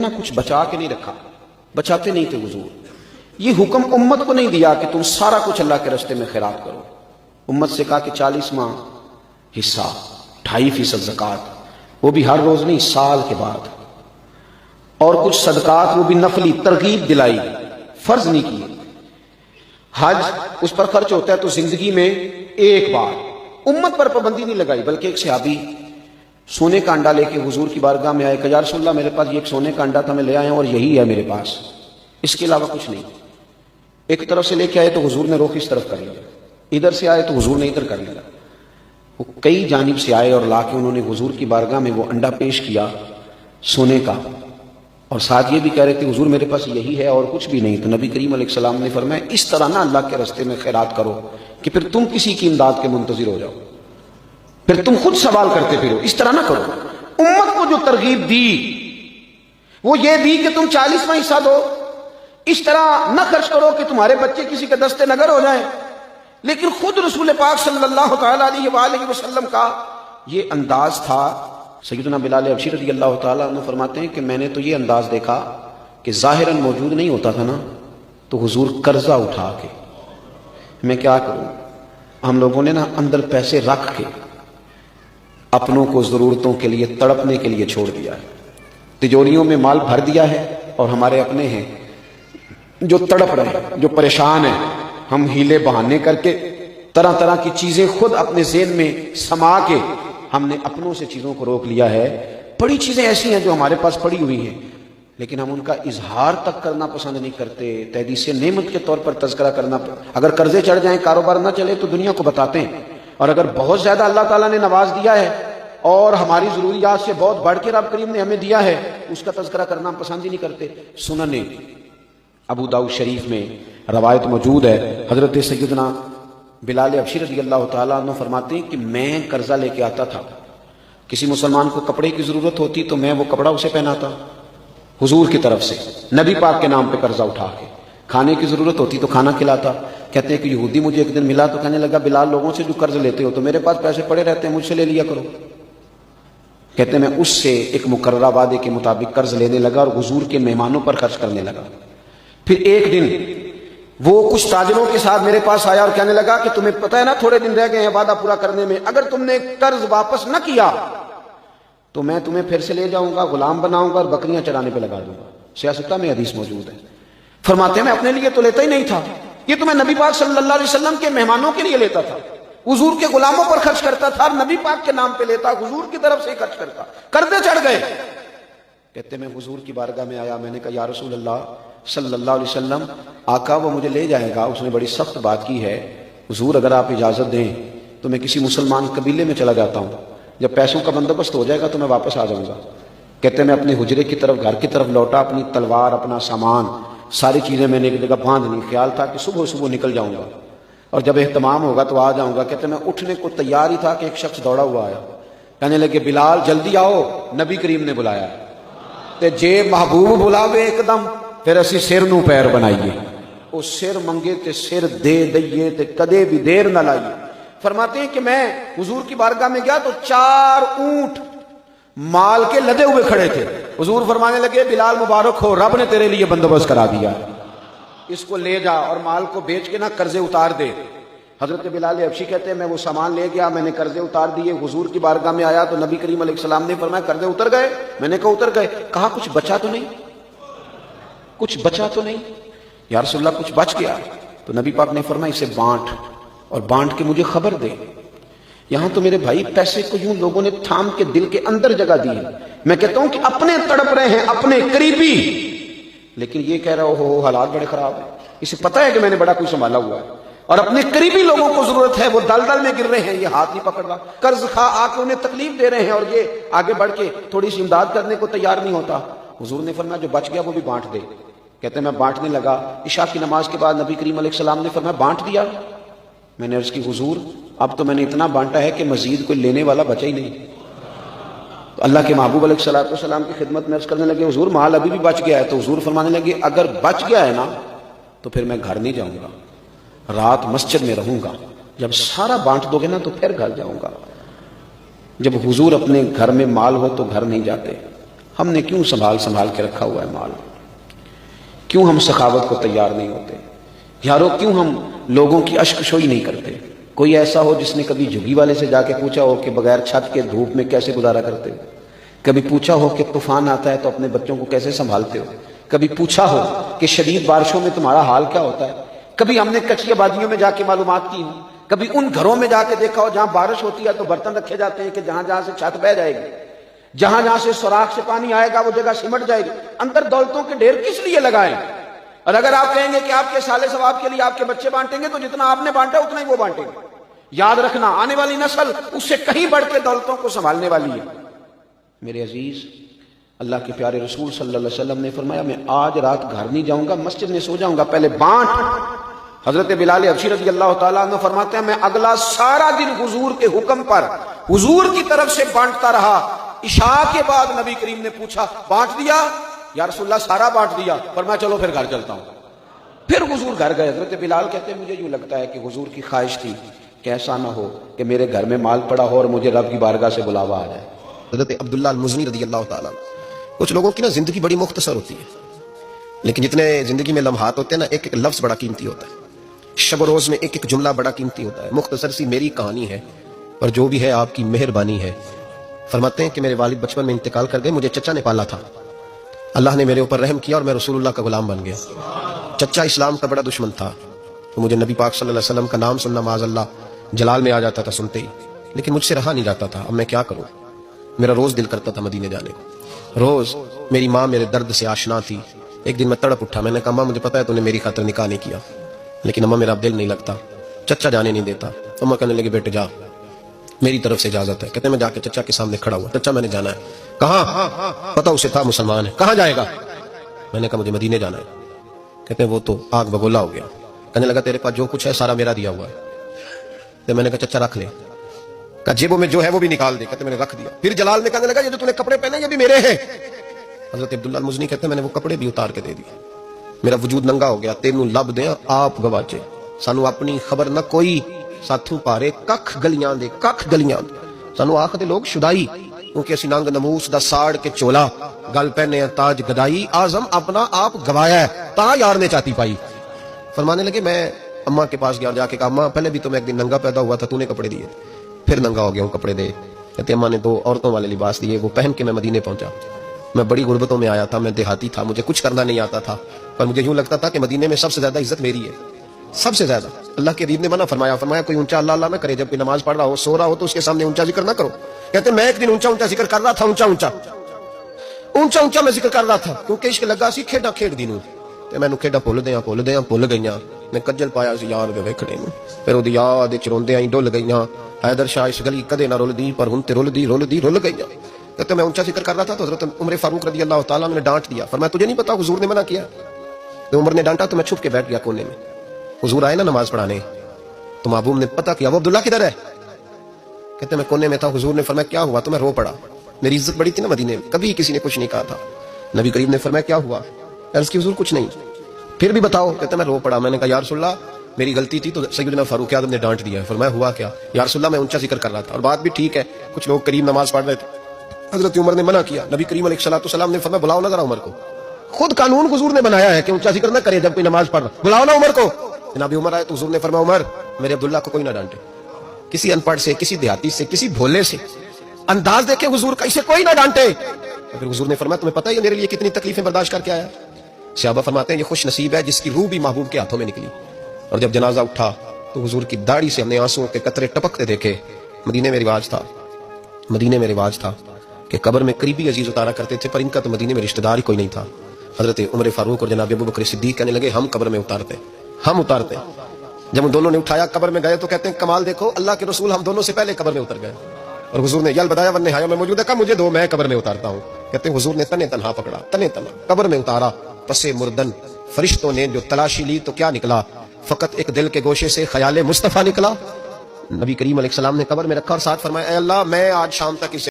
نہ کچھ بچا کے نہیں رکھا، بچاتے نہیں تھے حضور۔ یہ حکم امت کو نہیں دیا کہ تم سارا کچھ اللہ کے راستے میں خیرات کرو۔ امت سے کہا کہ 40واں حصہ 2.5% زکوٰۃ، وہ بھی ہر روز نہیں، سال کے بعد، اور کچھ صدقات وہ بھی نفلی، ترغیب دلائی، فرض نہیں کیے۔ حج اس پر خرچ ہوتا ہے تو زندگی میں ایک بار، امت پر پابندی نہیں لگائی۔ بلکہ ایک صحابی سونے کا انڈا لے کے حضور کی بارگاہ میں آئے کہ یا رسول اللہ میرے پاس یہ ایک سونے کا انڈا تھا، میں لے آیا ہوں اور یہی ہے میرے پاس، اس کے علاوہ کچھ نہیں۔ ایک طرف سے لے کے آئے تو حضور نے رخ اس طرف کر لیا، ادھر سے آئے تو حضور نے ادھر کر لیا۔ وہ کئی جانب سے آئے اور لا کے انہوں نے حضور کی بارگاہ میں وہ انڈا پیش کیا سونے کا، اور ساتھ یہ بھی کہہ رہے تھے حضور میرے پاس یہی ہے اور کچھ بھی نہیں۔ تو نبی کریم علیہ السلام نے فرمایا اس طرح نہ اللہ کے راستے میں خیرات کرو کہ پھر تم کسی کی امداد کے منتظر ہو جاؤ، پھر تم خود سوال کرتے پھرو، اس طرح نہ کرو۔ امت کو جو ترغیب دی وہ یہ دی کہ تم 40واں حصہ دو، اس طرح نہ خرچ کرو کہ تمہارے بچے کسی کے دستے نگر ہو جائیں۔ لیکن خود رسول پاک صلی اللہ تعالیٰ علیہ وآلہ وسلم کا یہ انداز تھا۔ سیدنا بلال حبشی رضی اللہ تعالیٰ عنہ فرماتے ہیں کہ میں نے تو یہ انداز دیکھا کہ ظاہراً موجود نہیں ہوتا تھا نا، تو حضور قرضہ اٹھا کے، میں کیا کروں، ہم لوگوں نے نا اندر پیسے رکھ کے اپنوں کو ضرورتوں کے لیے تڑپنے کے لیے چھوڑ دیا ہے، تجوریوں میں مال بھر دیا ہے، اور ہمارے اپنے ہیں جو تڑپ رہے ہیں، جو پریشان ہیں۔ ہم ہیلے بہانے کر کے طرح طرح کی چیزیں خود اپنے ذہن میں سما کے ہم نے اپنوں سے چیزوں کو روک لیا ہے۔ بڑی چیزیں ایسی ہیں جو ہمارے پاس پڑی ہوئی ہیں، لیکن ہم ان کا اظہار تک کرنا پسند نہیں کرتے، تحدیث نعمت کے طور پر تذکرہ کرنا۔ اگر قرضے چڑھ جائیں، کاروبار نہ چلے تو دنیا کو بتاتے ہیں، اور اگر بہت زیادہ اللہ تعالیٰ نے نواز دیا ہے اور ہماری ضروریات سے بہت بڑھ کے رب کریم نے ہمیں دیا ہے، اس کا تذکرہ کرنا ہم پسند ہی نہیں کرتے۔ سنن ابو داؤد شریف میں روایت موجود ہے، حضرت سیدنا بلال حبشی رضی اللہ تعالیٰ عنہ فرماتے ہیں کہ میں قرضہ لے کے آتا تھا، کسی مسلمان کو کپڑے کی ضرورت ہوتی تو میں وہ کپڑا اسے پہناتا حضور کی طرف سے، نبی پاک کے نام پہ قرضہ اٹھا کے۔ کھانے کی ضرورت ہوتی تو کھانا کھلاتا۔ کہتے ہیں کہ یہودی مجھے ایک دن ملا تو کہنے لگا بلال لوگوں سے جو قرض لیتے ہو تو میرے پاس پیسے پڑے رہتے ہیں، مجھ سے لے لیا کرو۔ کہتے ہیں میں اس سے ایک مقررہ وعدے کے مطابق قرض لینے لگا اور حضور کے مہمانوں پر خرچ کرنے لگا۔ پھر ایک دن وہ کچھ تاجروں کے ساتھ میرے پاس آیا اور کہنے لگا کہ تمہیں پتہ ہے نا تھوڑے دن رہ گئے ہیں وعدہ پورا کرنے میں، اگر تم نے قرض واپس نہ کیا تو میں تمہیں پھر سے لے جاؤں گا، غلام بناؤں گا اور بکریاں چرانے پہ لگا دوں گا۔ سیاستہ میں حدیث موجود ہے۔ فرماتے ہیں میں اپنے لیے تو لیتا ہی نہیں تھا، یہ تو میں نبی پاک صلی اللہ علیہ وسلم کے مہمانوں کے لیے لیتا تھا، حضور کے غلاموں پر خرچ کرتا تھا، نبی پاک کے نام پہ لیتا، حضور کی طرف سے خرچ کرتا، قرضے چڑھ گئے۔ کہتے میں حضور کی بارگاہ میں آیا، میں نے کہا یا رسول اللہ صلی اللہ علیہ وسلم، آقا وہ مجھے لے جائے گا، اس نے بڑی سخت بات کی ہے، حضور اگر آپ اجازت دیں تو میں کسی مسلمان قبیلے میں چلا جاتا ہوں، جب پیسوں کا بندوبست ہو جائے گا تو میں واپس آ جاؤں گا۔ کہتے میں اپنے حجرے کی طرف، گھر کی طرف لوٹا، اپنی تلوار، اپنا سامان، ساری چیزیں میں نے ایک جگہ باندھ لی، خیال تھا کہ صبح صبح نکل جاؤں گا اور جب اہتمام ہوگا تو آ جاؤں گا۔ کہتے میں اٹھنے کو تیار ہی تھا کہ ایک شخص دوڑا ہوا آیا، کہنے لگے بلال جلدی آؤ، نبی کریم نے بلایا تے جے محبوب بلاوے ایک دم پھر اسی سر نو پیر بنائیے، وہ سر منگے تے سر دے دئیے تے کدے بھی دیر نہ لائیے۔ فرماتے ہیں کہ میں حضور کی بارگاہ میں گیا تو 4 اونٹ مال کے لدے ہوئے کھڑے تھے۔ حضور فرمانے لگے بلال مبارک ہو، رب نے تیرے لیے بندوبست کرا دیا، اس کو لے جا اور مال کو بیچ کے نہ قرضے اتار دے۔ حضرت بلال حبشی کہتے ہیں میں وہ سامان لے گیا، میں نے قرضے اتار دیے، حضور کی بارگاہ میں آیا تو نبی کریم علیہ السلام نے فرمایا قرضے اتر گئے؟ میں نے کہا اتر گئے۔ کہا کچھ بچا تو نہیں؟ کچھ بچا تو نہیں؟ یا رسول اللہ کچھ بچ گیا؟ تو نبی پاک نے فرمایا اسے بانٹ، اور بانٹ کے مجھے خبر دے۔ یہاں تو میرے بھائی پیسے کو یوں لوگوں نے تھام کے دل کے اندر جگہ دی ہے۔ میں کہتا ہوں کہ اپنے تڑپ رہے ہیں، اپنے قریبی، لیکن یہ کہہ رہا ہو حالات بڑے خراب ہیں، اسے پتہ ہے کہ میں نے بڑا کچھ سنبھالا ہوا ہے، اور اپنے قریبی لوگوں کو ضرورت ہے، وہ دلدل میں گر رہے ہیں، یہ ہاتھ نہیں پکڑ رہا، قرض خواہ آ کے انہیں تکلیف دے رہے ہیں اور یہ آگے بڑھ کے تھوڑی سی امداد کرنے کو تیار نہیں ہوتا۔ حضور نے فرمایا جو بچ گیا وہ بھی بانٹ دے۔ کہتے ہیں میں بانٹنے لگا، عشاء کی نماز کے بعد نبی کریم علیہ السلام نے فرمایا بانٹ دیا؟ میں نے عرض کی حضور اب تو میں نے اتنا بانٹا ہے کہ مزید کوئی لینے والا بچا ہی نہیں۔ تو اللہ کے محبوب علیہ السلام کی خدمت میں عرض کرنے لگے حضور مال ابھی بھی بچ گیا ہے۔ تو حضور فرمانے لگے اگر بچ گیا ہے نا تو پھر میں گھر نہیں جاؤں گا، رات مسجد میں رہوں گا، جب سارا بانٹ دو گے نا تو پھر گھر جاؤں گا۔ جب حضور اپنے گھر میں مال ہو تو گھر نہیں جاتے، ہم نے کیوں سنبھال کے رکھا ہوا ہے مال؟ کیوں ہم سخاوت کو تیار نہیں ہوتے؟ یارو کیوں ہم لوگوں کی اشک شوئی نہیں کرتے؟ کوئی ایسا ہو جس نے کبھی جھگی والے سے جا کے پوچھا ہو کہ بغیر چھت کے دھوپ میں کیسے گزارا کرتے ہو؟ کبھی پوچھا ہو کہ طوفان آتا ہے تو اپنے بچوں کو کیسے سنبھالتے ہو؟ کبھی پوچھا ہو کہ شدید بارشوں میں تمہارا حال کیا ہوتا ہے؟ کبھی ہم نے کچی آبادیوں میں جا کے معلومات کی ہوں، کبھی ان گھروں میں جا کے دیکھا ہو جہاں بارش ہوتی ہے تو برتن رکھے جاتے ہیں کہ جہاں جہاں سے چھت بہ جائے گی، جہاں جہاں سے سوراخ سے پانی آئے گا وہ جگہ سمٹ جائے گی۔ اندر دولتوں کے ڈھیر کس لیے لگائیں؟ اور اگر آپ کہیں گے کہ آپ کے سالے ثواب کے لیے آپ کے بچے بانٹیں گے تو جتنا آپ نے بانٹا اتنا ہی وہ بانٹیں گے۔ یاد رکھنا آنے والی نسل اس سے کہیں بڑھ کے دولتوں کو سنبھالنے والی ہے۔ میرے عزیز، اللہ کے پیارے رسول صلی اللہ علیہ وسلم نے فرمایا میں آج رات گھر نہیں جاؤں گا، مسجد میں سو جاؤں گا، پہلے بانٹ۔ حضرت بلال حبشی رضی اللہ تعالیٰ عنہ فرماتے ہیں میں اگلا سارا دن حضور کے حکم پر حضور کی طرف سے بانٹتا رہا۔ عشاء کے بعد نبی کریم نے پوچھا بانٹ دیا؟ یا رسول اللہ سارا بانٹ دیا۔ فرمایا چلو پھر گھر چلتا ہوں۔ پھر حضور گھر گئے۔ حضرت بلال کہتے ہیں مجھے یوں لگتا ہے کہ حضور کی خواہش تھی کہ ایسا نہ ہو کہ میرے گھر میں مال پڑا ہو اور مجھے رب کی بارگاہ سے بلاوا آ جائے۔ حضرت عبداللہ المزنی رضی اللہ تعالیٰ، کچھ لوگوں کی نا زندگی بڑی مختصر ہوتی ہے، لیکن جتنے زندگی میں لمحات ہوتے ہیں نا، ایک ایک لفظ بڑا قیمتی ہوتا ہے، شب و روز میں ایک ایک جملہ بڑا قیمتی ہوتا ہے۔ مختصر سی میری کہانی ہے اور جو بھی ہے آپ کی مہربانی ہے۔ فرماتے ہیں کہ میرے والد بچپن میں انتقال کر گئے، مجھے چچا نے پالا تھا۔ اللہ نے میرے اوپر رحم کیا اور میں رسول اللہ کا غلام بن گیا۔ چچا اسلام کا بڑا دشمن تھا، تو مجھے نبی پاک صلی اللہ علیہ وسلم کا نام سننا معاذ اللہ جلال میں آ جاتا تھا سنتے ہی، لیکن مجھ سے رہا نہیں جاتا تھا۔ اب میں کیا کروں؟ میرا روز دل کرتا تھا مدینے جانے کو، روز۔ میری ماں میرے درد سے آشنا تھی۔ ایک دن میں تڑپ اٹھا، میں نے کہا ماں مجھے پتا ہے تو نے میری خاطر نکاح نہیں کیا، لیکن اماں میرا دل نہیں لگتا، چچا جانے نہیں دیتا۔ اماں کہنے لگے بیٹے جا، میری طرف سے اجازت ہے۔ کہتے ہیں میں جا کے چچا کے سامنے کھڑا ہوا، چچا میں نے جانا ہے۔ کہاں؟ پتا اسے تھا مسلمان ہے۔ کہاں جائے گا؟ میں نے کہا مجھے مدینے جانا ہے۔ کہتے ہیں وہ تو آگ بگولا ہو گیا۔ کہنے لگا تیرے پاس جو کچھ ہے سارا میرا دیا ہوا ہے۔ تو میں نے کہا چچا رکھ لے۔ کہا جیبوں میں جو ہے وہ بھی نکال دے۔ کہتے میں نے رکھ دیا۔ پھر جلال میں کہنے لگا یہ جو تو نے کپڑے پہنے یہ بھی میرے ہیں۔ حضرت عبداللہ المزنی کہتے ہیں میں نے وہ کپڑے بھی اتار کے دے دیے۔ میرا وجود ننگا ہو گیا۔ تینوں لب دیں آپ گواچے، سانو اپنی خبر نہ کوئی، ساتھوں پارے ککھ گلیاں دے، ککھ گلیاں دے۔ سانو آخدے لوگ شدائی، کیونکہ اسی ننگ نموس دا ساڑ کے چولا، گل پہنے تاج گدائی، آزم اپنا آپ گوایا ہے تا یار نے چاتی پائی۔ فرمانے لگے میں اماں کے پاس گیا، جا کے کہا اماں پہلے بھی تو میں ایک دن ننگا پیدا ہوا تھا، تو نے کپڑے دیے، پھر ننگا ہو گیا ہوں کپڑے دے۔ کہتے اماں نے 2 عورتوں والے لباس دیے، وہ پہن کے میں مدینے پہنچا۔ میں بڑی غربتوں میں آیا تھا، میں دیہاتی تھا، مجھے کچھ کرنا نہیں آتا تھا، پر مجھے یوں لگتا تھا کہ مدینے میں سب سے زیادہ عزت میری ہے، سب سے زیادہ۔ اللہ کے حبیب نے منع فرمایا کوئی اونچا اللہ اللہ نہ کرے، جب کوئی نماز پڑھ رہا ہو سو رہا ہو تو اس کے سامنے اونچا ذکر نہ کرو۔ کہتے میں ایک دن اونچا اونچا ذکر کر رہا تھا، اونچا اونچا میں ذکر کر رہا تھا، کیونکہ عشق لگا سی کھیڈا کھیڈ دی نوں، تے مینوں کھیڈا بھول گئیاں، میں کجل پایا سی یار دے ویکھنے نوں، پھر اودی یاد وچ روندیاں ہی ڈل گئیاں، حیدر شاہ اس گلی کدے نہ رلدی پر ہن تے رل گئیاں۔ کہتے میں اونچا ذکر کر رہا تھا تو حضرت عمر فاروق رضی اللہ تعالیٰ نے ڈانٹ دیا، فرمایا تجھے نہیں پتا حضور نے منع کیا؟ تو عمر نے ڈانٹا تو میں چھپ کے بیٹھ گیا کونے میں۔ حضور آئے نا نماز پڑھانے تو محبوب نے پتا کیا وہ عبداللہ کدھر ہے؟ کہتے میں کونے میں تھا۔ حضور نے فرمایا کیا ہوا؟ تو میں رو پڑا، میری عزت بڑی تھی نا مدینے میں، کبھی کسی نے کچھ نہیں کہا تھا۔ نبی کریم نے فرمایا کیا ہوا؟ عرض کی حضور کچھ نہیں۔ پھر بھی بتاؤ۔ کہتے میں رو پڑا، میں نے کہا یا رسول اللہ میری غلطی تھی تو سیدنا فاروق اعظم نے ڈانٹ دیا ہے۔ فرمایا ہوا کیا؟ یا رسول اللہ میں اونچا ذکر کر رہا تھا، اور بات بھی ٹھیک ہے، کچھ لوگ قریب نماز پڑھ رہے تھے، حضرت عمر نے منع کیا۔ نبی کریم علیہ الصلوۃ والسلام نے فرمایا بلاؤ نہ ذرا عمر کو، خود قانون حضور نے بنایا ہے کہ اونچا ذکر نہ کرے جب کوئی نماز پڑھ رہا، بلاؤ نا عمر کو۔ جناب عمر آئے تو حضور نے فرمایا عمر میرے عبداللہ کو کوئی نہ ڈانٹے، کسی ان پڑھ سے، کسی دیہاتی سے، کسی بھولے سے انداز دیکھے حضور کا، اسے کوئی نہ ڈانٹے۔ پھر حضور نے فرمایا تمہیں پتہ ہے یہ میرے لیے کتنی تکلیفیں برداشت کر کے آیا؟ صحابہ فرماتے ہیں یہ خوش نصیب ہے جس کی روح بھی محبوب کے ہاتھوں میں نکلی۔ اور جب جنازہ اٹھا تو حضور کی داڑھی سے ہم نے آنسوؤں کے قطرے ٹپکتے دیکھے۔ مدینے میں رواج تھا کہ قبر میں قریبی عزیز اتارا کرتے تھے، پر ان کا تو مدینے میں رشتہ دار ہی کوئی نہیں تھا۔ حضرت عمر فاروق اور جناب ابو بکر صدیق کہنے لگے ہم قبر میں اتارتے۔ جب ان دونوں نے اٹھایا قبر میں گئے تو کہتے ہیں کمال دیکھو اللہ کے رسول ہم دونوں سے پہلے قبر میں اتر گئے، اور حضور نے یل بتایا ون نہایا میں موجود ہے، کہا مجھے دو میں قبر میں اتارتا ہوں۔ کہتے ہیں حضور نے تنے تنہا پکڑا، تنے تنہا قبر میں اتارا، پسے مردن فرشتوں نے جو تلاشی لی تو کیا نکلا؟ فقط ایک دل کے گوشے سے خیال مصطفیٰ نکلا۔ نبی کریم علیہ السلام نے قبر میں رکھا اور ساتھ فرمایا اے اللہ میں آج شام تک اسے